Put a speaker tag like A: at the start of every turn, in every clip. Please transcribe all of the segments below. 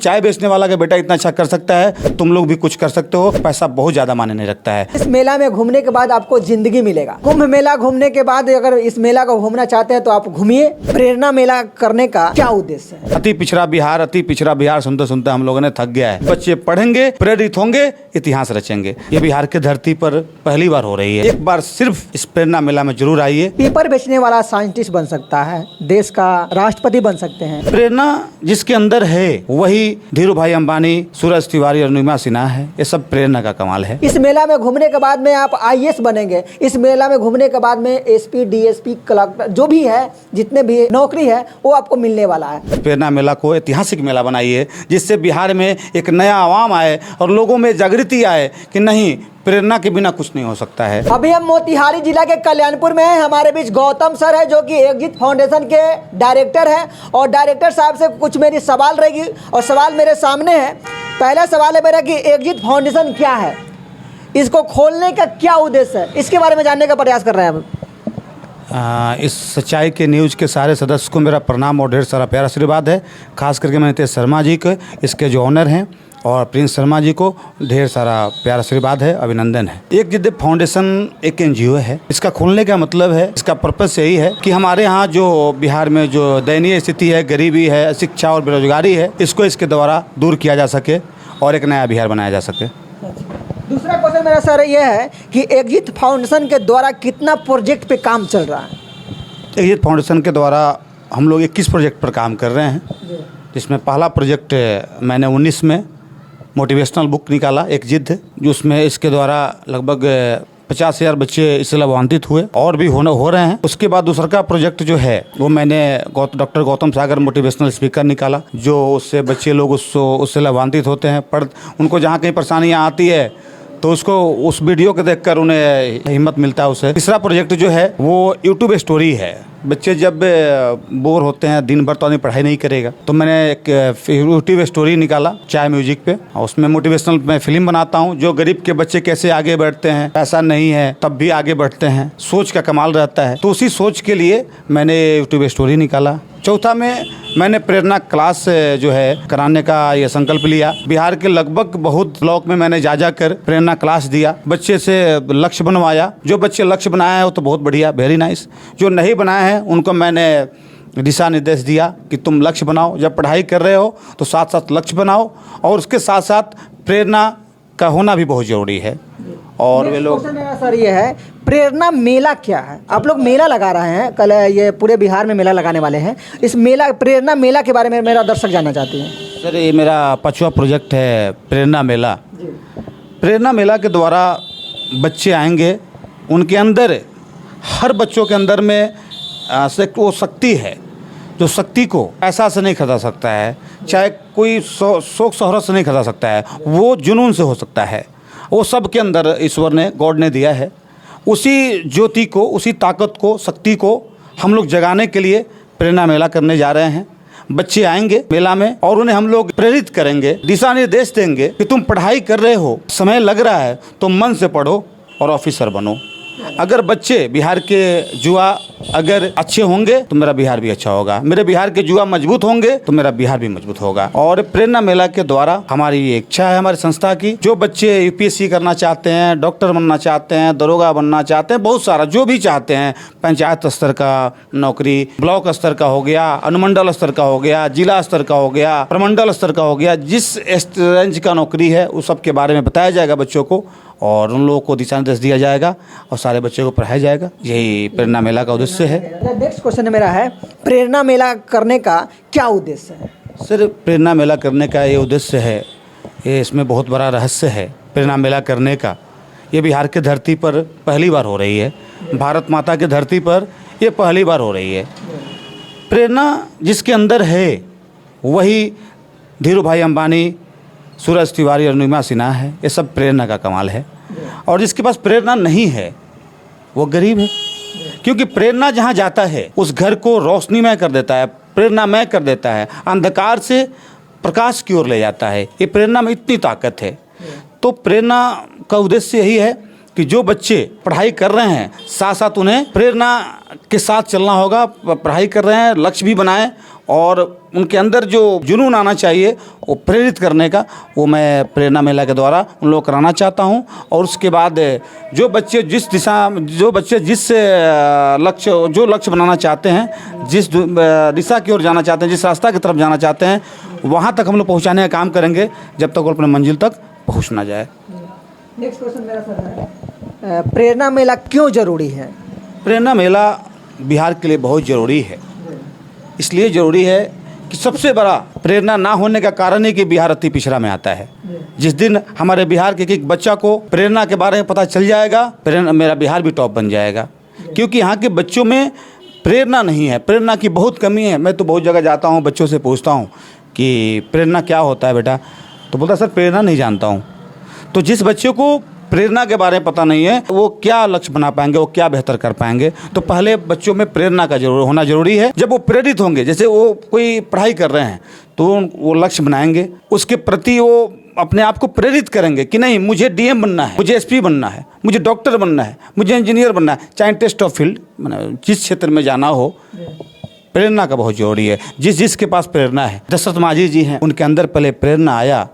A: चाय बेचने वाला का बेटा इतना अच्छा कर सकता है, तुम लोग भी कुछ कर सकते हो। पैसा बहुत ज़्यादा मायने नहीं रखता है।
B: इस मेला में घूमने के बाद आपको जिंदगी मिलेगा। कुंभ मेला घूमने के बाद अगर इस मेला को घूमना चाहते हैं तो आप घूमिए। प्रेरणा मेला करने का क्या उद्देश्य है?
A: अति पिछड़ा बिहार सुनते सुनते हम लोगों ने थक गया है। बच्चे पढ़ेंगे, प्रेरित होंगे, इतिहास रचेंगे। ये बिहार के धरती पर पहली बार हो रही है। एक बार सिर्फ इस प्रेरणा मेला में जरूर आइए।
B: पेपर बेचने वाला साइंटिस्ट बन सकता है, देश का राष्ट्रपति बन सकते हैं।
A: प्रेरणा जिसके अंदर है वही धीरू भाई अंबानी, सूरज तिवारी और अरुणिमा सिन्हा है। ये सब प्रेरणा का कमाल है।
B: इस मेला में घूमने के बाद में आप आईएएस बनेंगे। इस मेला में घूमने के बाद में एसपी, डीएसपी, कलेक्टर जो भी है, जितने भी नौकरी है वो आपको मिलने वाला है।
A: प्रेरणा मेला को ऐतिहासिक मेला बनाइए, जिससे बिहार में एक नया आवाम आए और लोगों में जागृति आए कि नहीं, प्रेरणा के बिना कुछ नहीं हो सकता है।
B: अभी हम मोतिहारी जिला के कल्याणपुर में हैं। हमारे बीच गौतम सर है जो कि एग्जिट फाउंडेशन के डायरेक्टर हैं और डायरेक्टर साहब से कुछ मेरी सवाल रहेगी और सवाल मेरे सामने है। पहला सवाल है मेरा कि एग्जिट फाउंडेशन क्या है, इसको खोलने का क्या उद्देश्य है, इसके बारे में जानने का प्रयास कर रहे हैं हम।
A: इस सच्चाई के न्यूज़ के सारे सदस्य को मेरा प्रणाम और ढेर सारा प्यार आशीर्वाद है। खास करके मैं नितेश शर्मा जी को, इसके जो ऑनर हैं, और प्रिंस शर्मा जी को ढेर सारा प्यार आशीर्वाद है, अभिनंदन है। एग्जिट फाउंडेशन एक एनजीओ है। इसका खोलने का मतलब है, इसका पर्पस यही है कि हमारे यहाँ जो बिहार में जो दयनीय स्थिति है, गरीबी है, शिक्षा और बेरोजगारी है, इसको इसके द्वारा दूर किया जा सके और एक नया बिहार बनाया जा सके।
B: दूसरा क्वेश्चन मेरा सर ये है कि एग्जिट फाउंडेशन के द्वारा कितना प्रोजेक्ट पे काम चल रहा है?
A: एग्जिट फाउंडेशन के द्वारा हम लोग 21 प्रोजेक्ट पर काम कर रहे हैं, जिसमें पहला प्रोजेक्ट मैंने 19 में मोटिवेशनल बुक निकाला, एक जिद, जो उसमें इसके द्वारा लगभग 50,000 बच्चे इससे लाभान्वित हुए और भी हो रहे हैं। उसके बाद दूसरा का प्रोजेक्ट जो है वो मैंने डॉक्टर गौतम सागर मोटिवेशनल स्पीकर निकाला, जो उससे बच्चे लोग उससे लाभान्वित होते हैं। उनको जहाँ कहीं परेशानियाँ आती है तो उसको उस वीडियो को देखकर उन्हें हिम्मत मिलता है उससे। तीसरा प्रोजेक्ट जो है वो यूट्यूब स्टोरी है। बच्चे जब बोर होते हैं, दिन भर तो आदमी पढ़ाई नहीं करेगा, तो मैंने एक यूट्यूब स्टोरी निकाला चाय म्यूजिक पे, और उसमें मोटिवेशनल मैं फिल्म बनाता हूँ, जो गरीब के बच्चे कैसे आगे बढ़ते हैं, पैसा नहीं है तब भी आगे बढ़ते हैं, सोच का कमाल रहता है। तो उसी सोच के लिए मैंने यूट्यूब स्टोरी निकाला। चौथा में मैंने प्रेरणा क्लास जो है कराने का ये संकल्प लिया। बिहार के लगभग बहुत ब्लॉक में मैंने जा कर प्रेरणा क्लास दिया, बच्चे से लक्ष्य बनवाया। जो बच्चे लक्ष्य बनाया है वो तो बहुत बढ़िया, वेरी नाइस। जो नहीं बनाए हैं उनको मैंने दिशा निर्देश दिया कि तुम लक्ष्य बनाओ। जब पढ़ाई कर रहे हो तो साथ साथ लक्ष्य बनाओ, और उसके साथ साथ प्रेरणा का होना भी बहुत ज़रूरी है। और वे लोग,
B: सर ये है प्रेरणा मेला क्या है? आप लोग मेला लगा रहे हैं, कल ये पूरे बिहार में मेला लगाने वाले हैं। इस मेला, प्रेरणा मेला के बारे में मेरा दर्शक जानना चाहते हैं।
A: सर ये मेरा 5वां प्रोजेक्ट है प्रेरणा मेला। प्रेरणा मेला के द्वारा बच्चे आएंगे, उनके अंदर, हर बच्चों के अंदर में वो शक्ति है, जो शक्ति को पैसा से नहीं खरीदा सकता है, चाहे कोई शौक शोहरत से नहीं खरीदा सकता है, वो जुनून से हो सकता है। वो सब के अंदर ईश्वर ने, गॉड ने दिया है। उसी ज्योति को, उसी ताकत को, शक्ति को हम लोग जगाने के लिए प्रेरणा मेला करने जा रहे हैं। बच्चे आएंगे मेला में और उन्हें हम लोग प्रेरित करेंगे, दिशा निर्देश देंगे कि तुम पढ़ाई कर रहे हो, समय लग रहा है तो मन से पढ़ो और ऑफिसर बनो। अगर बच्चे बिहार के युवा अगर अच्छे होंगे तो मेरा बिहार भी अच्छा होगा, मेरे बिहार के युवा मजबूत होंगे तो मेरा बिहार भी मजबूत होगा। और प्रेरणा मेला के द्वारा हमारी इच्छा है, हमारी संस्था की, जो बच्चे यूपीएससी करना चाहते हैं, डॉक्टर बनना चाहते हैं, दरोगा बनना चाहते हैं, बहुत सारा जो भी चाहते हैं, पंचायत स्तर का नौकरी, ब्लॉक स्तर का हो गया, अनुमंडल स्तर का हो गया, जिला स्तर का हो गया, प्रमंडल स्तर का हो गया, जिस रेंज का नौकरी है उस सब के बारे में बताया जाएगा बच्चों को, और उन लोगों को दिशा निर्देश दिया जाएगा और सारे बच्चों को पढ़ाया जाएगा। यही प्रेरणा मेला का उद्देश्य है।
B: नेक्स्ट क्वेश्चन मेरा है, प्रेरणा मेला करने का क्या उद्देश्य है?
A: सर प्रेरणा मेला करने का ये उद्देश्य है, ये इसमें बहुत बड़ा रहस्य है प्रेरणा मेला करने का। ये बिहार की धरती पर पहली बार हो रही है, भारत माता की धरती पर ये पहली बार हो रही है। प्रेरणा जिसके अंदर है वही धीरू भाई अंबानी, सूरज तिवारी और अरुणिमा सिन्हा है। ये सब प्रेरणा का कमाल है। और जिसके पास प्रेरणा नहीं है वो गरीब है, क्योंकि प्रेरणा जहाँ जाता है उस घर को रोशनीमय कर देता है, प्रेरणामय कर देता है, अंधकार से प्रकाश की ओर ले जाता है। ये प्रेरणा में इतनी ताकत है। तो प्रेरणा का उद्देश्य यही है कि जो बच्चे पढ़ाई कर रहे हैं साथ साथ उन्हें प्रेरणा के साथ चलना होगा। पढ़ाई कर रहे हैं, लक्ष्य भी बनाएं और उनके अंदर जो जुनून आना चाहिए वो प्रेरित करने का, वो मैं प्रेरणा मेला के द्वारा उन लोग कराना चाहता हूं। और उसके बाद जो बच्चे जिस लक्ष्य बनाना चाहते हैं, जिस दिशा की ओर जाना चाहते हैं, जिस रास्ता की तरफ जाना चाहते हैं, वहाँ तक हम लोग पहुँचाने का काम करेंगे जब तक वो अपने मंजिल तक पहुँच ना जाए।
B: नेक्स्ट क्वेश्चन मेरा सर है, प्रेरणा मेला क्यों जरूरी है?
A: प्रेरणा मेला बिहार के लिए बहुत ज़रूरी है। इसलिए ज़रूरी है कि सबसे बड़ा प्रेरणा ना होने का कारण है कि बिहार अति पिछड़ा में आता है। जिस दिन हमारे बिहार के एक बच्चा को प्रेरणा के बारे में पता चल जाएगा, प्रेरणा मेरा बिहार भी टॉप बन जाएगा। क्योंकि यहाँ के बच्चों में प्रेरणा नहीं है, प्रेरणा की बहुत कमी है। मैं तो बहुत जगह जाता हूँ, बच्चों से पूछता हूँ कि प्रेरणा क्या होता है बेटा, तो बोलता सर प्रेरणा नहीं जानता हूँ। तो जिस बच्चे को प्रेरणा के बारे में पता नहीं है, वो क्या लक्ष्य बना पाएंगे, वो क्या बेहतर कर पाएंगे। तो पहले बच्चों में प्रेरणा का होना जरूरी है। जब वो प्रेरित होंगे, जैसे वो कोई पढ़ाई कर रहे हैं तो वो लक्ष्य बनाएंगे, उसके प्रति वो अपने आप को प्रेरित करेंगे कि नहीं मुझे डीएम बनना है, मुझे एसपी बनना है, मुझे डॉक्टर बनना है, मुझे इंजीनियर बनना है, चाहे टेस्ट ऑफ फील्ड जिस क्षेत्र में जाना हो। प्रेरणा का बहुत जरूरी है। जिसके पास प्रेरणा है, दशरथ माझी जी हैं, उनके अंदर पहले प्रेरणा आया,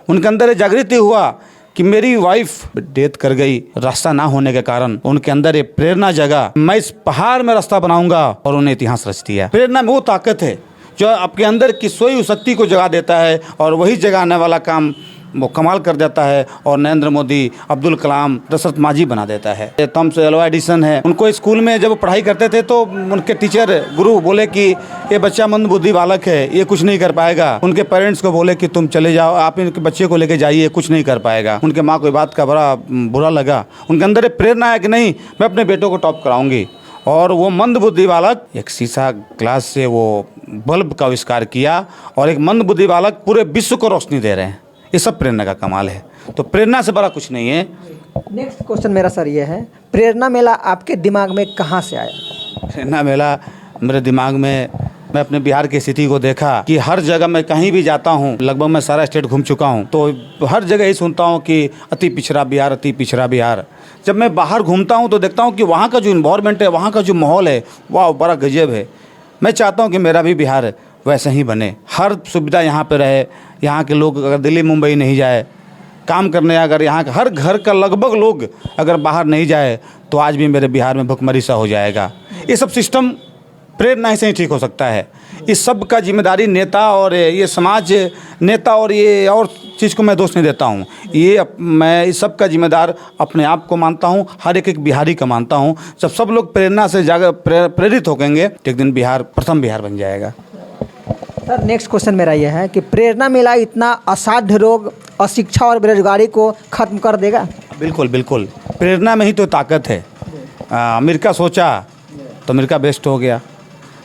A: उनके अंदर जागृति हुआ कि मेरी वाइफ डेथ कर गई, रास्ता ना होने के कारण उनके अंदर ये प्रेरणा जगा, मैं इस पहाड़ में रास्ता बनाऊंगा, और उन्हें इतिहास रच दिया। प्रेरणा में वो ताकत है जो आपके अंदर की सोई उस शक्ति को जगा देता है, और वही जगाने वाला काम वो कमाल कर देता है। और नरेंद्र मोदी, अब्दुल कलाम, दशरथ माझी बना देता है। थॉमस एल्वा एडिसन है, उनको स्कूल में जब पढ़ाई करते थे तो उनके टीचर गुरु बोले कि ये बच्चा मंद बुद्धि बालक है, ये कुछ नहीं कर पाएगा। उनके पेरेंट्स को बोले कि तुम चले जाओ, आप इनके बच्चे को लेके जाइए, कुछ नहीं कर पाएगा। उनके माँ को बात का बड़ा बुरा लगा। उनके अंदर प्रेरणा है कि नहीं मैं अपने बेटों को टॉप कराऊंगी। और वो मंद बुद्धि बालक एक शीशा ग्लास से वो बल्ब का आविष्कार किया, और एक मंद बुद्धि बालक पूरे विश्व को रोशनी दे रहे हैं। ये सब प्रेरणा का कमाल है। तो प्रेरणा से बड़ा कुछ नहीं है।
B: नेक्स्ट क्वेश्चन मेरा सर ये है, प्रेरणा मेला आपके दिमाग में कहाँ से आया?
A: प्रेरणा मेला मेरे दिमाग में, मैं अपने बिहार की स्थिति को देखा कि हर जगह मैं कहीं भी जाता हूँ, लगभग मैं सारा स्टेट घूम चुका हूँ, तो हर जगह ही सुनता हूँ कि अति पिछड़ा बिहार, अति पिछड़ा बिहार। जब मैं बाहर घूमता हूँ तो देखता हूँ कि वहाँ का जो इन्वायरमेंट है, वहाँ का जो माहौल है, वाह बड़ा गजब है। मैं चाहता हूँ कि मेरा भी बिहार वैसे ही बने, हर सुविधा यहाँ पे रहे। यहाँ के लोग अगर दिल्ली मुंबई नहीं जाए काम करने, अगर यहाँ का हर घर का लगभग लोग अगर बाहर नहीं जाए, तो आज भी मेरे बिहार में भुखमरी सा हो जाएगा। ये सब सिस्टम प्रेरणा से ही ठीक हो सकता है। इस सब का जिम्मेदारी नेता और ये समाज नेता और ये और चीज़ को मैं दोष नहीं देता हूँ। मैं इस सब का जिम्मेदार अपने आप को मानता हूँ, हर एक बिहारी का मानता हूँ। जब सब लोग प्रेरणा से प्रेरित होंगे तो एक दिन बिहार प्रथम बिहार बन जाएगा।
B: सर नेक्स्ट क्वेश्चन मेरा यह है कि प्रेरणा मेला इतना असाध्य रोग, अशिक्षा और बेरोजगारी को खत्म कर देगा? बिल्कुल
A: बिल्कुल, प्रेरणा में ही तो ताकत है। अमेरिका सोचा तो अमेरिका बेस्ट हो गया,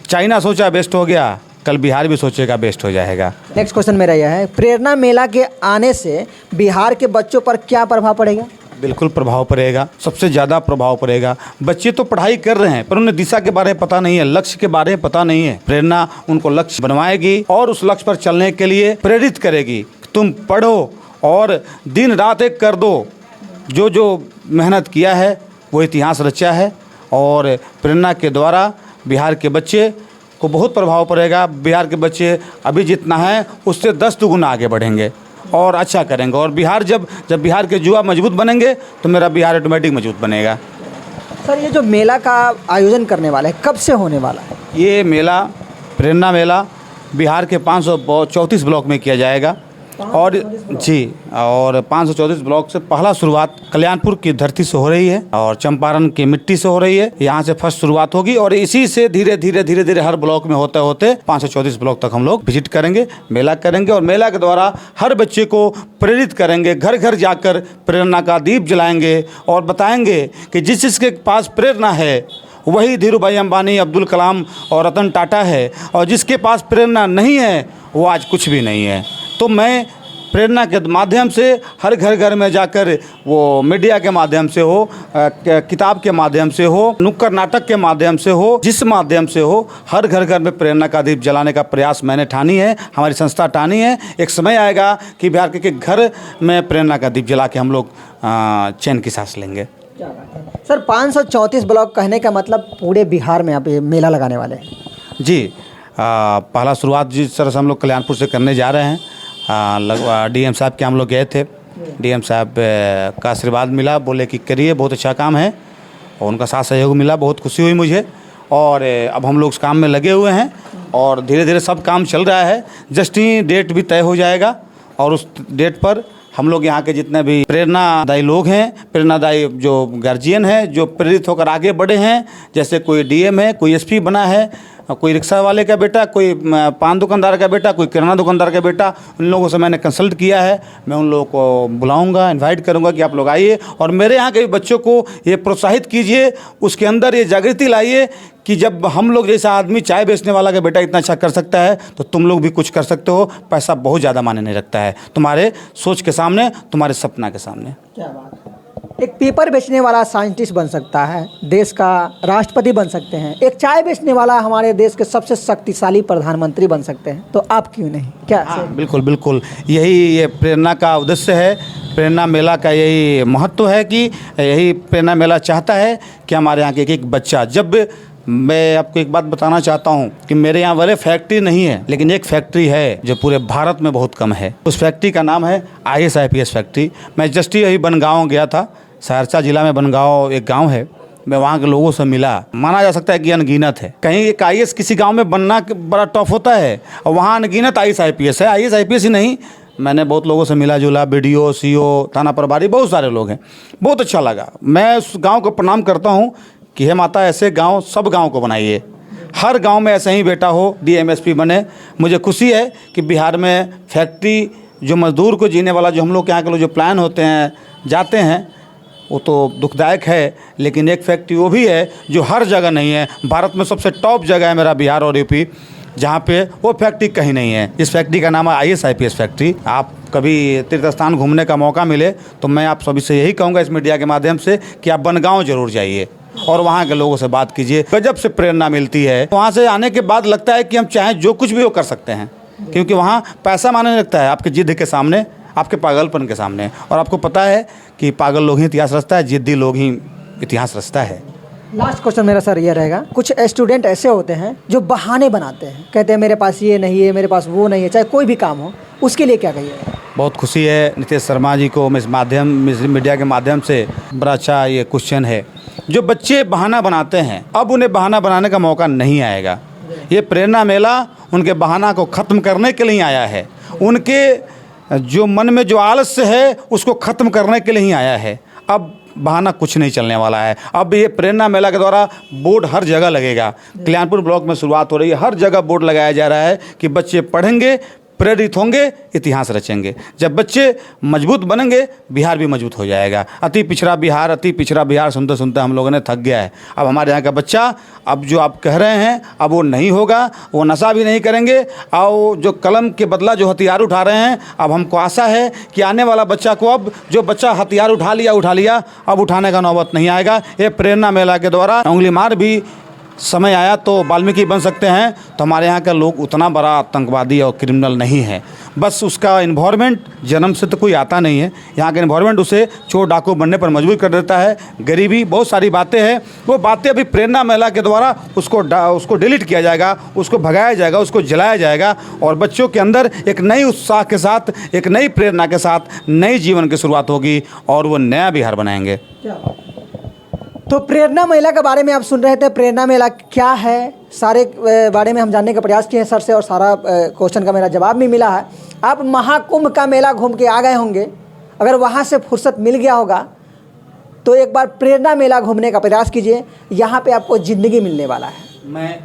A: चाइना सोचा बेस्ट हो गया, कल बिहार भी सोचेगा बेस्ट हो जाएगा।
B: नेक्स्ट क्वेश्चन मेरा यह है, प्रेरणा मेला के आने से बिहार के बच्चों पर क्या प्रभाव पड़ेगा?
A: बिल्कुल प्रभाव पड़ेगा, सबसे ज़्यादा प्रभाव पड़ेगा। बच्चे तो पढ़ाई कर रहे हैं पर उन्हें दिशा के बारे में पता नहीं है, लक्ष्य के बारे में पता नहीं है। प्रेरणा उनको लक्ष्य बनवाएगी और उस लक्ष्य पर चलने के लिए प्रेरित करेगी। तुम पढ़ो और दिन रात एक कर दो, जो मेहनत किया है वो इतिहास रचा है। और प्रेरणा के द्वारा बिहार के बच्चे को बहुत प्रभाव पड़ेगा। बिहार के बच्चे अभी जितना है उससे 10 गुना आगे बढ़ेंगे और अच्छा करेंगे। और बिहार जब बिहार के युवा मजबूत बनेंगे तो मेरा बिहार ऑटोमेटिक मजबूत बनेगा।
B: सर ये जो मेला का आयोजन करने वाला है कब से होने वाला है?
A: ये मेला, प्रेरणा मेला बिहार के 534 ब्लॉक में किया जाएगा। और जी, और 534 ब्लॉक से पहला शुरुआत कल्याणपुर की धरती से हो रही है और चंपारण की मिट्टी से हो रही है। यहाँ से फर्स्ट शुरुआत होगी और इसी से धीरे धीरे हर ब्लॉक में होते होते 534 ब्लॉक तक हम लोग विजिट करेंगे, मेला करेंगे। और मेला के द्वारा हर बच्चे को प्रेरित करेंगे, घर घर जाकर प्रेरणा का दीप जलाएंगे और बताएंगे कि जिसके पास प्रेरणा है वही धीरूभाई अंबानी, अब्दुल कलाम और रतन टाटा है, और जिसके पास प्रेरणा नहीं है वो आज कुछ भी नहीं है। तो मैं प्रेरणा के माध्यम से हर घर में जाकर, वो मीडिया के माध्यम से हो, किताब के माध्यम से हो, नुक्कड़ नाटक के माध्यम से हो, जिस माध्यम से हो, हर घर में प्रेरणा का दीप जलाने का प्रयास मैंने ठानी है, हमारी संस्था ठानी है। एक समय आएगा कि बिहार के घर में प्रेरणा का दीप जला के हम लोग चैन की सांस लेंगे।
B: क्या बात है सर। 534 ब्लॉक कहने का मतलब पूरे बिहार में आप ये मेला लगाने वाले हैं?
A: जी, पहला शुरुआत जिस तरह से हम लोग कल्याणपुर से करने जा रहे हैं, लगभग डीएम साहब के हम लोग गए थे। डीएम साहब का आशीर्वाद मिला, बोले कि करिए, बहुत अच्छा काम है, और उनका साथ सहयोग मिला, बहुत खुशी हुई मुझे। और अब हम लोग उस काम में लगे हुए हैं और धीरे धीरे सब काम चल रहा है। जस्ट ही डेट भी तय हो जाएगा और उस डेट पर हम लोग यहाँ के जितने भी प्रेरणादायी लोग हैं, प्रेरणादायी जो गार्जियन हैं, जो प्रेरित होकर आगे बढ़े हैं, जैसे कोई डीएम है, कोई एसपी बना है, कोई रिक्शा वाले का बेटा, कोई पान दुकानदार का बेटा, कोई किराना दुकानदार का बेटा, उन लोगों से मैंने कंसल्ट किया है। मैं उन लोगों को बुलाऊंगा, इनवाइट करूंगा कि आप लोग आइए और मेरे यहाँ के बच्चों को ये प्रोत्साहित कीजिए, उसके अंदर ये जागृति लाइए कि जब हम लोग जैसा आदमी चाय बेचने वाला का बेटा इतना अच्छा कर सकता है तो तुम लोग भी कुछ कर सकते हो। पैसा बहुत ज़्यादा मायने नहीं रखता है तुम्हारे सोच के सामने, तुम्हारे सपना के सामने।
B: क्या बात है। एक पेपर बेचने वाला साइंटिस्ट बन सकता है, देश का राष्ट्रपति बन सकते हैं, एक चाय बेचने वाला हमारे देश के सबसे शक्तिशाली प्रधानमंत्री बन सकते हैं, तो आप क्यों नहीं? क्या?
A: बिल्कुल बिल्कुल, यही ये प्रेरणा का उद्देश्य है। प्रेरणा मेला का यही महत्व है कि यही प्रेरणा मेला चाहता है कि हमारे यहाँ के एक बच्चा, जब मैं आपको एक बात बताना चाहता हूँ कि मेरे यहाँ वाले फैक्ट्री नहीं है, लेकिन एक फैक्ट्री है जो पूरे भारत में बहुत कम है। उस फैक्ट्री का नाम है IAS IPS फैक्ट्री। मैं जस्ट ही बनगांव गया था, सहरसा जिला में बनगांव एक गांव है। मैं वहाँ के लोगों से मिला, माना जा सकता है कि अनगिनत है। कहीं एक IAS किसी गांव में बनना बड़ा टफ होता है और वहाँ अनगिनत IAS IPS है। IAS IPS ही नहीं, मैंने बहुत लोगों से मिला जुला, BDO CO थाना प्रभारी, बहुत सारे लोग हैं, बहुत अच्छा लगा। मैं उस गाँव को प्रणाम करता हूँ कि हे माता, ऐसे गांव सब गांव को बनाइए, हर गांव में ऐसे ही बेटा हो, DM SP बने। मुझे खुशी है कि बिहार में फैक्ट्री जो मजदूर को जीने वाला जो हम लोग यहाँ के लोग जो प्लान होते हैं जाते हैं, वो तो दुखदायक है, लेकिन एक फैक्ट्री वो भी है जो हर जगह नहीं है। भारत में सबसे टॉप जगह है मेरा बिहार और UP, जहाँ पे वो फैक्ट्री कहीं नहीं है। इस फैक्ट्री का नाम है IAS IPS फैक्ट्री। आप कभी तीर्थ स्थान घूमने का मौका मिले तो मैं आप सभी से यही कहूँगा इस मीडिया के माध्यम से कि आप बनगांव जरूर जाइए और वहाँ के लोगों से बात कीजिए। गजब से प्रेरणा मिलती है। वहाँ से आने के बाद लगता है कि हम चाहें जो कुछ भी वो कर सकते हैं, क्योंकि वहाँ पैसा माने नहीं लगता है आपके जिद्द के सामने, आपके पागलपन के सामने। और आपको पता है कि पागल लोग ही इतिहास रचता है, जिद्दी लोग ही इतिहास रचता है।
B: लास्ट क्वेश्चन मेरा सर ये रहेगा, कुछ स्टूडेंट ऐसे होते हैं जो बहाने बनाते हैं, कहते हैं मेरे पास ये नहीं है, मेरे पास वो नहीं है, चाहे कोई भी काम हो, उसके लिए क्या कहिए?
A: बहुत खुशी है नीतीश शर्मा जी को इस मीडिया के माध्यम से, बड़ा अच्छा ये क्वेश्चन है। जो बच्चे बहाना बनाते हैं, अब उन्हें बहाना बनाने का मौका नहीं आएगा। ये प्रेरणा मेला उनके बहाना को ख़त्म करने के लिए आया है, उनके जो मन में जो आलस्य है उसको ख़त्म करने के लिए ही आया है। अब बहाना कुछ नहीं चलने वाला है। अब ये प्रेरणा मेला के द्वारा बोर्ड हर जगह लगेगा। कल्याणपुर ब्लॉक में शुरुआत हो रही है, हर जगह बोर्ड लगाया जा रहा है कि बच्चे पढ़ेंगे, प्रेरित होंगे, इतिहास रचेंगे। जब बच्चे मजबूत बनेंगे, बिहार भी मजबूत हो जाएगा। अति पिछड़ा बिहार सुनते सुनते हम लोगों ने थक गया है। अब हमारे यहाँ का बच्चा, अब जो आप कह रहे हैं, अब वो नहीं होगा, वो नशा भी नहीं करेंगे, और जो कलम के बदला जो हथियार उठा रहे हैं, अब हमको आशा है कि आने वाला बच्चा को, अब जो बच्चा हथियार उठा लिया, अब उठाने का नौबत नहीं आएगा। ये प्रेरणा मेला के द्वारा उंगली मार भी समय आया तो वाल्मीकि बन सकते हैं। तो हमारे यहाँ का लोग उतना बड़ा आतंकवादी और क्रिमिनल नहीं है, बस उसका इन्वायरमेंट जन्म से तो कोई आता नहीं है। यहाँ का इन्वायरमेंट उसे चोर डाकू बनने पर मजबूर कर देता है, गरीबी, बहुत सारी बातें हैं। वो बातें अभी प्रेरणा मेला के द्वारा उसको डिलीट किया जाएगा, उसको भगाया जाएगा, उसको जलाया जाएगा, और बच्चों के अंदर एक नई उत्साह के साथ, एक नई प्रेरणा के साथ नई जीवन की शुरुआत होगी और वो नया बिहार बनाएंगे।
B: तो प्रेरणा मेला के बारे में आप सुन रहे थे। प्रेरणा मेला क्या है, सारे बारे में हम जानने का प्रयास किए हैं सर से, और सारा क्वेश्चन का मेरा जवाब भी मिला है। आप महाकुंभ का मेला घूम के आ गए होंगे, अगर वहाँ से फुर्सत मिल गया होगा तो एक बार प्रेरणा मेला घूमने का प्रयास कीजिए, यहाँ पे आपको ज़िंदगी मिलने वाला है।
A: मैं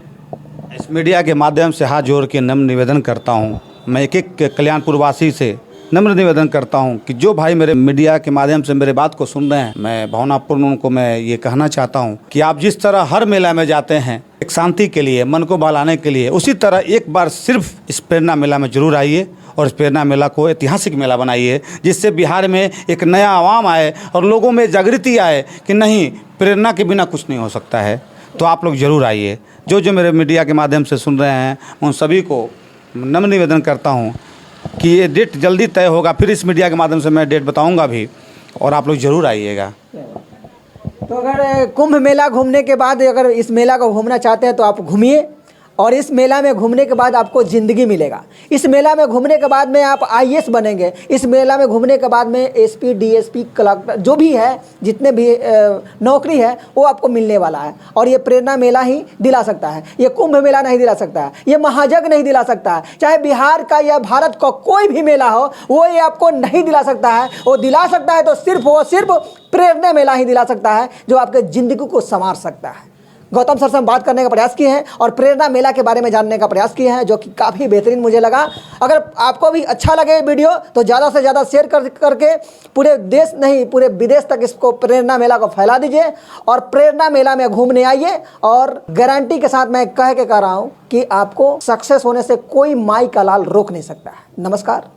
A: इस मीडिया के माध्यम से हाथ जोड़ के नम्र निवेदन करता हूँ, मैं एक एक कल्याणपुर वासी से नम्र निवेदन करता हूं कि जो भाई मेरे मीडिया के माध्यम से मेरे बात को सुन रहे हैं, मैं भावनापूर्ण उनको मैं ये कहना चाहता हूं कि आप जिस तरह हर मेला में जाते हैं एक शांति के लिए, मन को बहलाने के लिए, उसी तरह एक बार सिर्फ इस प्रेरणा मेला में जरूर आइए और इस प्रेरणा मेला को ऐतिहासिक मेला बनाइए, जिससे बिहार में एक नया आवाम आए और लोगों में जागृति आए कि नहीं, प्रेरणा के बिना कुछ नहीं हो सकता है। तो आप लोग ज़रूर आइए। जो मेरे मीडिया के माध्यम से सुन रहे हैं उन सभी को नम्र निवेदन करता हूँ कि ये डेट जल्दी तय होगा, फिर इस मीडिया के माध्यम से मैं डेट बताऊंगा भी, और आप लोग ज़रूर आइएगा।
B: तो अगर कुंभ मेला घूमने के बाद अगर इस मेला को घूमना चाहते हैं तो आप घूमिए, और इस मेला में घूमने के बाद आपको ज़िंदगी मिलेगा। इस मेला में घूमने के बाद में आप आईएएस बनेंगे। इस मेला में घूमने के बाद में एसपी, डीएसपी, कलेक्टर जो भी है, जितने भी नौकरी है वो आपको मिलने वाला है। और ये प्रेरणा मेला ही दिला सकता है, ये कुंभ मेला नहीं दिला सकता है, ये महायज्ञ नहीं दिला सकता है। चाहे बिहार का या भारत का कोई भी मेला हो, वो ये आपको नहीं दिला सकता है। वो दिला सकता है तो सिर्फ प्रेरणा मेला ही दिला सकता है, जो आपके ज़िंदगी को संवार सकता है। गौतम सर से हम बात करने का प्रयास किए हैं और प्रेरणा मेला के बारे में जानने का प्रयास किए हैं, जो कि काफ़ी बेहतरीन मुझे लगा। अगर आपको भी अच्छा लगे वीडियो तो ज़्यादा से ज़्यादा शेयर करके पूरे देश नहीं पूरे विदेश तक इसको प्रेरणा मेला को फैला दीजिए और प्रेरणा मेला में घूमने आइए। और गारंटी के साथ मैं कह रहा हूँ कि आपको सक्सेस होने से कोई माई का लाल रोक नहीं सकता है। नमस्कार।